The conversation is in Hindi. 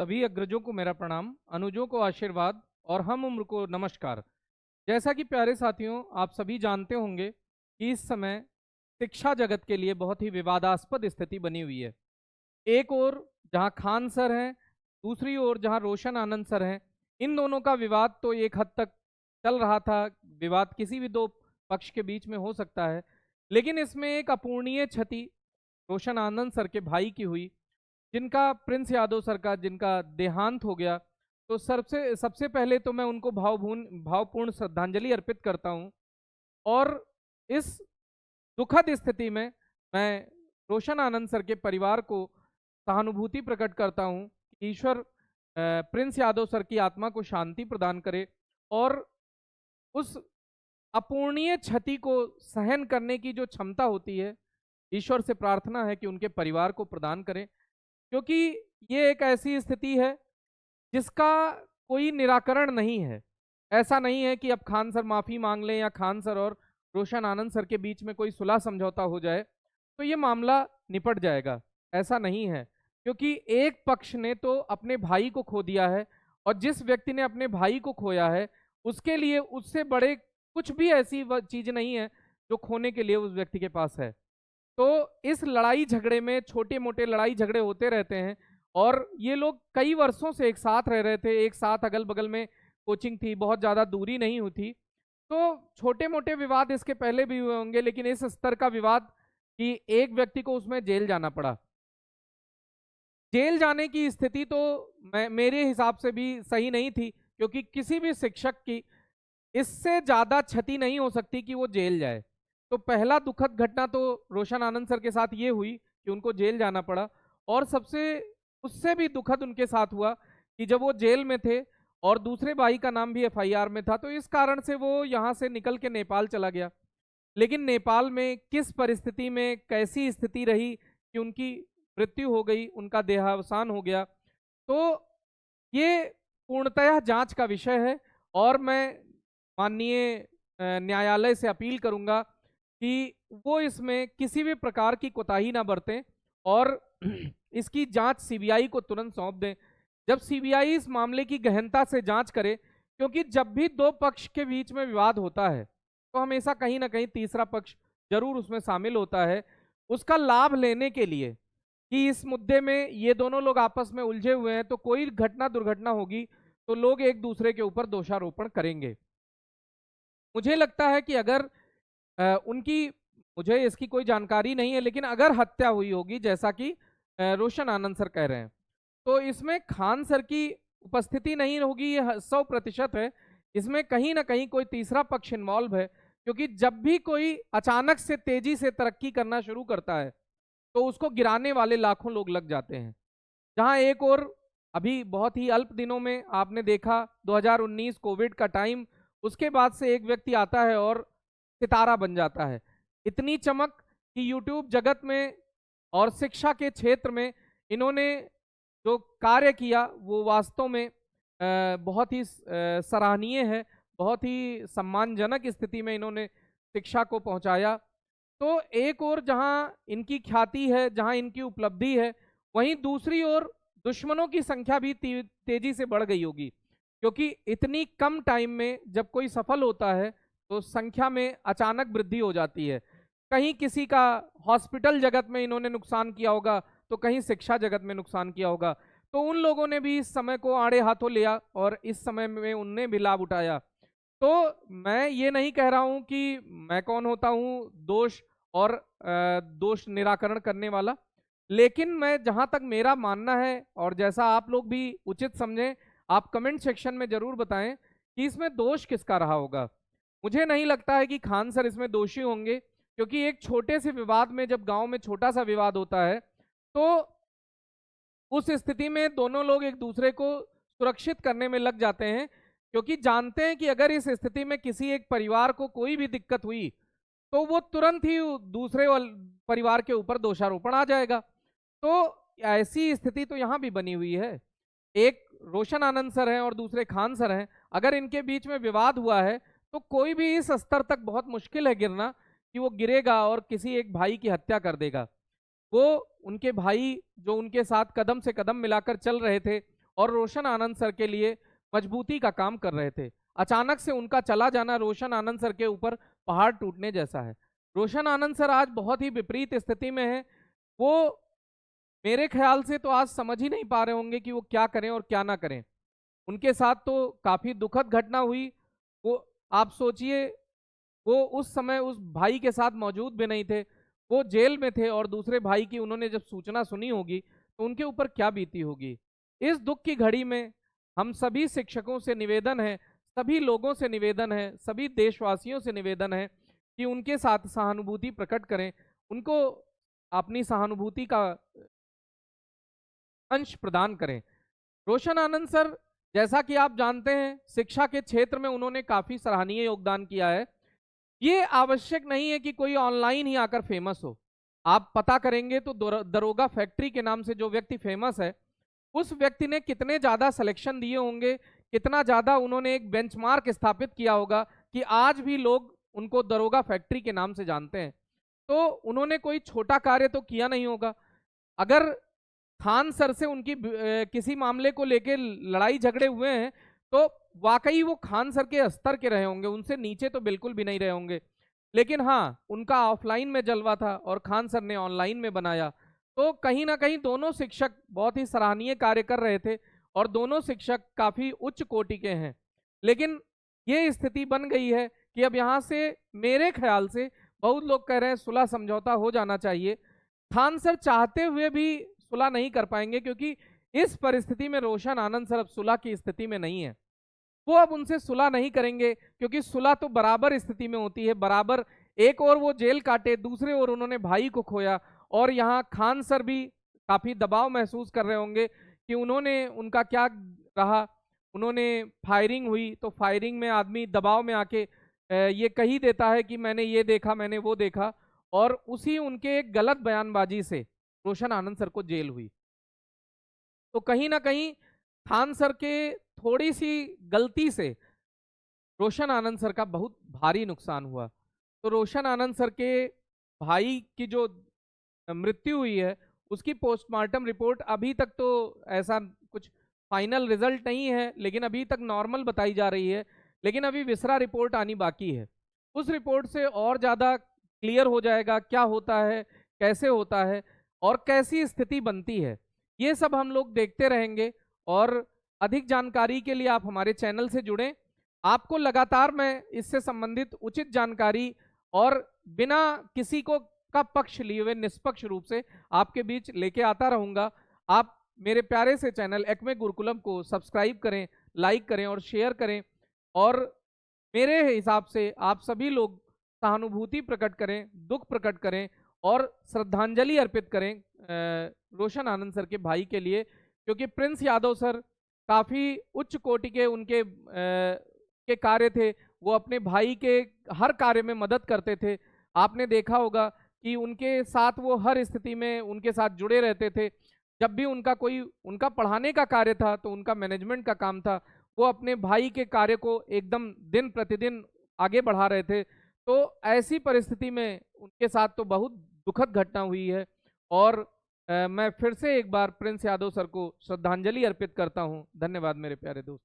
सभी अग्रजों को मेरा प्रणाम, अनुजों को आशीर्वाद और हम उम्र को नमस्कार। जैसा कि प्यारे साथियों आप सभी जानते होंगे कि इस समय शिक्षा जगत के लिए बहुत ही विवादास्पद स्थिति बनी हुई है। एक ओर जहां खान सर हैं, दूसरी ओर जहां रोशन आनंद सर हैं, इन दोनों का विवाद तो एक हद तक चल रहा था। विवाद किसी भी दो पक्ष के बीच में हो सकता है, लेकिन इसमें एक अपूर्णीय क्षति रोशन आनंद सर के भाई की हुई, जिनका प्रिंस यादव सर का जिनका देहांत हो गया। तो सबसे सबसे पहले तो मैं उनको भावपूर्ण श्रद्धांजलि अर्पित करता हूं। और इस दुखद स्थिति में मैं रोशन आनंद सर के परिवार को सहानुभूति प्रकट करता हूं कि ईश्वर प्रिंस यादव सर की आत्मा को शांति प्रदान करे और उस अपूर्णीय क्षति को सहन करने की जो क्षमता होती है, ईश्वर से प्रार्थना है कि उनके परिवार को प्रदान करें, क्योंकि ये एक ऐसी स्थिति है जिसका कोई निराकरण नहीं है। ऐसा नहीं है कि अब खान सर माफ़ी मांग लें या खान सर और रोशन आनंद सर के बीच में कोई सुलह समझौता हो जाए तो ये मामला निपट जाएगा। ऐसा नहीं है, क्योंकि एक पक्ष ने तो अपने भाई को खो दिया है और जिस व्यक्ति ने अपने भाई को खोया है उसके लिए उससे बड़े कुछ भी ऐसी चीज नहीं है जो खोने के लिए उस व्यक्ति के पास है। तो इस लड़ाई झगड़े में छोटे मोटे लड़ाई झगड़े होते रहते हैं और ये लोग कई वर्षों से एक साथ रह रहे थे, एक साथ अगल बगल में कोचिंग थी, बहुत ज़्यादा दूरी नहीं होती। तो छोटे मोटे विवाद इसके पहले भी हुए होंगे, लेकिन इस स्तर का विवाद कि एक व्यक्ति को उसमें जेल जाना पड़ा, जेल जाने की स्थिति तो मेरे हिसाब से भी सही नहीं थी, क्योंकि किसी भी शिक्षक की इससे ज़्यादा क्षति नहीं हो सकती कि वो जेल जाए। तो पहला दुखद घटना तो रोशन आनंद सर के साथ ये हुई कि उनको जेल जाना पड़ा, और सबसे उससे भी दुखद उनके साथ हुआ कि जब वो जेल में थे और दूसरे भाई का नाम भी एफआईआर में था, तो इस कारण से वो यहाँ से निकल के नेपाल चला गया। लेकिन नेपाल में किस परिस्थिति में कैसी स्थिति रही कि उनकी मृत्यु हो गई, उनका देहावसान हो गया, तो ये पूर्णतः जांच का विषय है। और मैं माननीय न्यायालय से अपील करूंगा कि वो इसमें किसी भी प्रकार की कोताही ना बरतें और इसकी जांच सीबीआई को तुरंत सौंप दें। जब सीबीआई इस मामले की गहनता से जांच करे, क्योंकि जब भी दो पक्ष के बीच में विवाद होता है तो हमेशा कहीं ना कहीं तीसरा पक्ष जरूर उसमें शामिल होता है, उसका लाभ लेने के लिए कि इस मुद्दे में ये दोनों लोग आपस में उलझे हुए हैं, तो कोई घटना दुर्घटना होगी तो लोग एक दूसरे के ऊपर दोषारोपण करेंगे। मुझे लगता है कि अगर उनकी, मुझे इसकी कोई जानकारी नहीं है, लेकिन अगर हत्या हुई होगी जैसा कि रोशन आनंद सर कह रहे हैं, तो इसमें खान सर की उपस्थिति नहीं होगी, ये 100% है। इसमें कहीं ना कहीं कोई तीसरा पक्ष इन्वॉल्व है, क्योंकि जब भी कोई अचानक से तेजी से तरक्की करना शुरू करता है तो उसको गिराने वाले लाखों लोग लग जाते हैं। जहां एक और अभी बहुत ही अल्प दिनों में आपने देखा 2019 कोविड का टाइम, उसके बाद से एक व्यक्ति आता है और सितारा बन जाता है। इतनी चमक कि यूट्यूब जगत में और शिक्षा के क्षेत्र में इन्होंने जो कार्य किया वो वास्तव में बहुत ही सराहनीय है, बहुत ही सम्मानजनक स्थिति में इन्होंने शिक्षा को पहुंचाया। तो एक ओर जहां इनकी ख्याति है, जहां इनकी उपलब्धि है, वहीं दूसरी ओर दुश्मनों की संख्या भी तेजी से बढ़ गई होगी, क्योंकि इतनी कम टाइम में जब कोई सफल होता है तो संख्या में अचानक वृद्धि हो जाती है। कहीं किसी का हॉस्पिटल जगत में इन्होंने नुकसान किया होगा, तो कहीं शिक्षा जगत में नुकसान किया होगा, तो उन लोगों ने भी इस समय को आड़े हाथों लिया और इस समय में उनने भी लाभ उठाया। तो मैं ये नहीं कह रहा हूं कि मैं कौन होता हूं दोष और दोष निराकरण करने वाला, लेकिन मैं जहां तक मेरा मानना है और जैसा आप लोग भी उचित समझें, आप कमेंट सेक्शन में जरूर बताएं कि इसमें दोष किसका रहा होगा। मुझे नहीं लगता है कि खान सर इसमें दोषी होंगे, क्योंकि एक छोटे से विवाद में, जब गांव में छोटा सा विवाद होता है, तो उस स्थिति में दोनों लोग एक दूसरे को सुरक्षित करने में लग जाते हैं, क्योंकि जानते हैं कि अगर इस स्थिति में किसी एक परिवार को कोई भी दिक्कत हुई तो वो तुरंत ही दूसरे परिवार के ऊपर दोषारोपण आ जाएगा। तो ऐसी स्थिति तो यहाँ भी बनी हुई है। एक रोशन आनंद सर हैं और दूसरे खान सर हैं, अगर इनके बीच में विवाद हुआ है तो कोई भी इस स्तर तक बहुत मुश्किल है गिरना कि वो गिरेगा और किसी एक भाई की हत्या कर देगा। वो उनके भाई जो उनके साथ कदम से कदम मिलाकर चल रहे थे, और रोशन आनंद सर के लिए मजबूती का काम कर रहे थे। अचानक से उनका चला जाना रोशन आनंद सर के ऊपर पहाड़ टूटने जैसा है। रोशन आनंद सर आज बहुत ही विपरीत स्थिति में हैं। वो मेरे ख्याल से तो आज समझ ही नहीं पा रहे होंगे कि वो क्या करें और क्या ना करें। उनके साथ तो काफी दुखद घटना हुई। वो आप सोचिए, वो उस समय उस भाई के साथ मौजूद भी नहीं थे, वो जेल में थे और दूसरे भाई की उन्होंने जब सूचना सुनी होगी तो उनके ऊपर क्या बीती होगी। इस दुख की घड़ी में हम सभी शिक्षकों से निवेदन है, सभी लोगों से निवेदन है, सभी देशवासियों से निवेदन है कि उनके साथ सहानुभूति प्रकट करें, उनको अपनी सहानुभूति का अंश प्रदान करें। रोशन आनंद सर, जैसा कि आप जानते हैं, शिक्षा के क्षेत्र में उन्होंने काफी सराहनीय योगदान किया है। ये आवश्यक नहीं है कि कोई ऑनलाइन ही आकर फेमस हो। आप पता करेंगे तो दरोगा फैक्ट्री के नाम से जो व्यक्ति फेमस है, उस व्यक्ति ने कितने ज्यादा सिलेक्शन दिए होंगे, कितना ज्यादा उन्होंने एक बेंचमार्क स्थापित किया होगा कि आज भी लोग उनको दरोगा फैक्ट्री के नाम से जानते हैं। तो उन्होंने कोई छोटा कार्य तो किया नहीं होगा। अगर खान सर से उनकी किसी मामले को लेकर लड़ाई झगड़े हुए हैं तो वाकई वो खान सर के स्तर के रहे होंगे, उनसे नीचे तो बिल्कुल भी नहीं रहे होंगे। लेकिन हाँ, उनका ऑफलाइन में जलवा था और खान सर ने ऑनलाइन में बनाया। तो कहीं ना कहीं दोनों शिक्षक बहुत ही सराहनीय कार्य कर रहे थे और दोनों शिक्षक काफी उच्च कोटि के हैं। लेकिन ये स्थिति बन गई है कि अब यहाँ से मेरे ख्याल से बहुत लोग कह रहे हैं सुलह समझौता हो जाना चाहिए। खान सर चाहते हुए भी सुलह नहीं कर पाएंगे क्योंकि इस परिस्थिति में रोशन आनंद सर अब सुलह की स्थिति में नहीं है। वो अब उनसे सुलह नहीं करेंगे क्योंकि सुलह तो बराबर स्थिति में होती है, बराबर एक और वो जेल काटे, दूसरे ओर उन्होंने भाई को खोया और यहाँ खान सर भी काफी दबाव महसूस कर रहे होंगे कि उन्होंने उनका क्या रहा। उन्होंने फायरिंग हुई तो फायरिंग में आदमी दबाव में आके ये कही देता है कि मैंने ये देखा, मैंने वो देखा, और उसी उनके एक गलत बयानबाजी से रोशन आनंद सर को जेल हुई। तो कहीं ना कहीं खान सर के थोड़ी सी गलती से रोशन आनंद सर का बहुत भारी नुकसान हुआ। तो रोशन आनंद सर के भाई की जो मृत्यु हुई है उसकी पोस्टमार्टम रिपोर्ट अभी तक तो ऐसा कुछ फाइनल रिजल्ट नहीं है, लेकिन अभी तक नॉर्मल बताई जा रही है। लेकिन अभी विसरा रिपोर्ट आनी बाकी है। उस रिपोर्ट से और ज़्यादा क्लियर हो जाएगा क्या होता है, कैसे होता है और कैसी स्थिति बनती है। ये सब हम लोग देखते रहेंगे और अधिक जानकारी के लिए आप हमारे चैनल से जुड़ें। आपको लगातार मैं इससे संबंधित उचित जानकारी और बिना किसी को का पक्ष लिए हुए निष्पक्ष रूप से आपके बीच लेके आता रहूंगा। आप मेरे प्यारे से चैनल एक्मे गुरुकुलम को सब्सक्राइब करें, लाइक करें और शेयर करें। और मेरे हिसाब से आप सभी लोग सहानुभूति प्रकट करें, दुख प्रकट करें और श्रद्धांजलि अर्पित करें रोशन आनंद सर के भाई के लिए, क्योंकि प्रिंस यादव सर काफ़ी उच्च कोटि के उनके के कार्य थे। वो अपने भाई के हर कार्य में मदद करते थे। आपने देखा होगा कि उनके साथ वो हर स्थिति में उनके साथ जुड़े रहते थे। जब भी उनका पढ़ाने का कार्य था तो उनका मैनेजमेंट का काम था, वो अपने भाई के कार्य को एकदम दिन प्रतिदिन आगे बढ़ा रहे थे। तो ऐसी परिस्थिति में उनके साथ तो बहुत दुखद घटना हुई है और मैं फिर से एक बार प्रिंस यादव सर को श्रद्धांजलि अर्पित करता हूं। धन्यवाद मेरे प्यारे दोस्त।